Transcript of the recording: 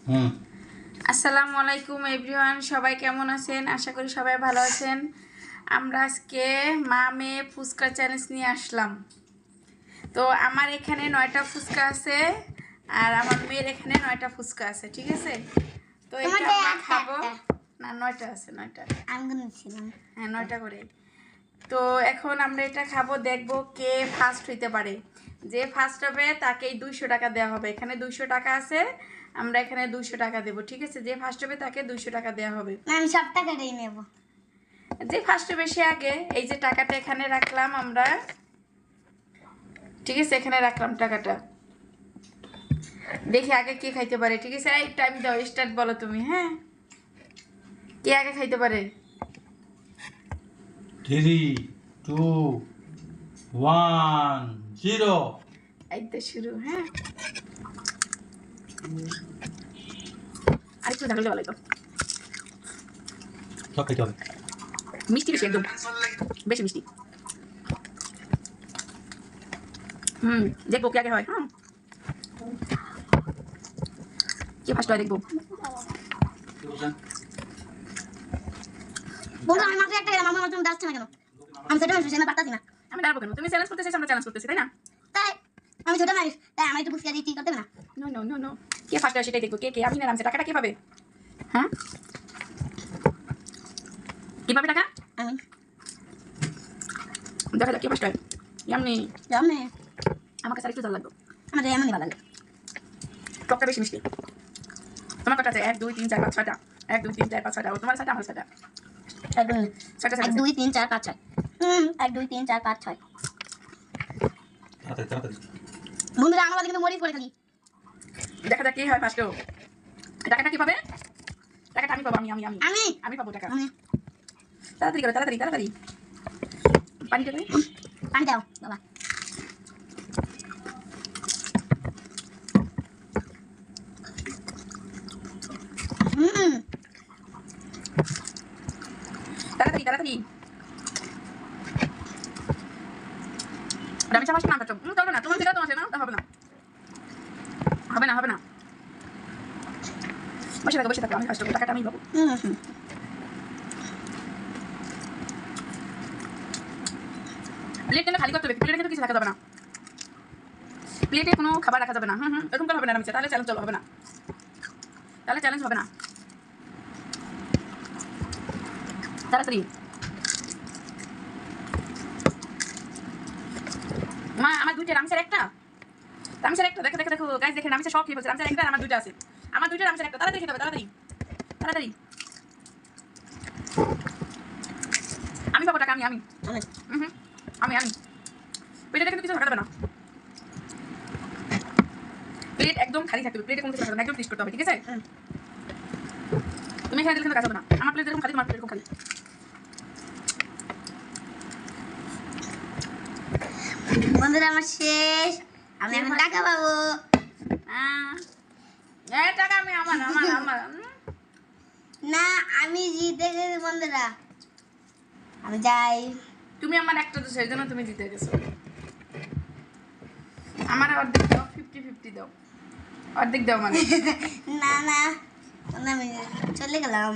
হুম। আসসালামু আলাইকুম এভরিওয়ান, সবাই কেমন আছেন? আশা করি সবাই ভালো আছেন। আমরা আজকে মা মেয়ে ফুচকা চ্যালেঞ্জ নিয়ে আসলাম। তো আমার এখানে 9টা ফুচকা আছে আর আমার মেয়ের এখানে 9টা ফুচকা আছে, ঠিক আছে? তো এটা আমরা খাবো। না, 9টা আছে, 9টা। হ্যাঁ, 9টা করে। তো এখন আমরা এটা খাবো, দেখবো কে ফার্স্ট হইতে পারে। যে ফার্স্ট হবে তাকেই 200 টাকা দেওয়া হবে। এখানে 200 টাকা আছে, আমরা এখানে 200 টাকা দেবো, ঠিক আছে? যে ফার্স্ট হবে তাকে 200 টাকা দেওয়া হবে। আমি সব টাকাটাই নেব। যে ফার্স্ট হবে সে আগে। এই যে টাকাটা এখানে রাখলাম আমরা, ঠিক আছে? এখানে রাখলাম টাকাটা। দেখি আগে কে খাইতে পারে, ঠিক আছে? এই টাইম দাও, স্টার্ট বলো তুমি। হ্যাঁ, কে আগে খাইতে পারে? 3, 2, 1, 0। এই তো শুরু। হ্যাঁ, আরেকটু ঢাকলে ভালো হতো। সব খাইতে হবে। মিষ্টি বেশি, একদম বেশি মিষ্টি। দেখবো কে আগে হয়। কে ফার্স্ট হয় দেখবো। বন্ধু আমি মাত্র একটা গেলাম, আমার জন্য দাঁড়াচ্ছে না কেন? আমি ছোট মানুষ, আমি পারতাছি না। আমি দাঁড়াবো কেন? তুমি চ্যালেঞ্জ করতে চাইছো, আমরা চ্যালেঞ্জ করতেছি, তাই না? তাই আমি ছোট মানুষ, তাই আমার একটু ফুচকা দিয়ে কি করতে হবে না? নো নো নো নো, কে ফার্স্ট হয় সেটাই দেখবো। কে কে? আমি না নামছে। টাকাটা কে পাবে? হ্যাঁ, কি পাবে টাকা? আমি দেখা যাক কে ফার্স্ট হয়। এমনি জানি আমার কাছে আরেকটু জাল লাগবে। আমাদের এমনই ভালো লাগে। টকটা বেশি মিষ্টি। তোমার কটা আছে? 1 2 3 4 5 6টা। 1 2 3 4 5 6টা। ও তোমার 6টা, আমার 6টা। 1 2 3 4 5 6। 1 2 3 4 5 6। তাড়াতাড়ি তাড়াতাড়ি। বন্ধুরা আমার কিন্তু মরিচ পড়ে খালি। দেখা যাক কি হয় ফার্স্ট। টাকাটা কি পাবে? টাকাটা আমি পাবো। আমি আমি আমি আমি আমি পাবো টাকা। আমি তাড়াতাড়ি করো, তাড়াতাড়ি তাড়াতাড়ি। পানি দেবে? পানি দাও বাবা। তাড়াতাড়ি তাড়াতাড়ি। রামেশা ফার্স্ট নাম কাটো। চলবে না, তোমার যেটা তোমার সেটা না, হবে না, হবে না, হবে না। বসে থাকো, বসে থাকো, আমি ফার্স্ট হবো। টাকাটা আমি পাবো। প্লেট কিন্তু খালি করতে হবে। প্লেটে কিন্তু কিছু রাখা যাবে না। প্লেটে কোনো খাবার রাখা যাবে না। এরকম করে হবে না রামেশা, তাহলে চ্যালেঞ্জ হবে না। তাহলে চ্যালেঞ্জ হবে না। তাড়াতাড়ি। মা আমার দুইটা, রামসের একটা। রামসের একটা, দেখো দেখো দেখো গাইস, দেখেন রামসের সব খেয়ে ফেলছে। রামসের একটা আর আমার দুইটা আছে। আমার দুইটা, রামসের একটা। তাড়াতাড়ি খেতে হবে, তাড়াতাড়ি তাড়াতাড়ি। আমি পাবো টাকা। আমি আমি আমি আমি প্লেটে কিন্তু কিছু রাখা যাবে না। প্লেট একদম খালি থাকবে। প্লেটে কোনো কিছু রাখা যাবে না, একদম ফিনিশ করতে হবে, ঠিক আছে? তুমি এখানে দিলে কিন্তু কাজ হবে না। আমার প্লেট এরকম খালি, তোমার প্লেট এরকম খালি। বন্ধুরা আমার শেষ, আমি এখন টাকা পাবো। টাকা আমি আমার আমার আমার না আমি জিতে গেছি বন্ধুরা, আমি যাই। তুমি আমার একটা তো, সেই জন্য তুমি জিতে গেছো। আমার অর্ধেক দাও, 50-50 দাও। অর্ধেক দাও মানে। না না আমি চলে গেলাম।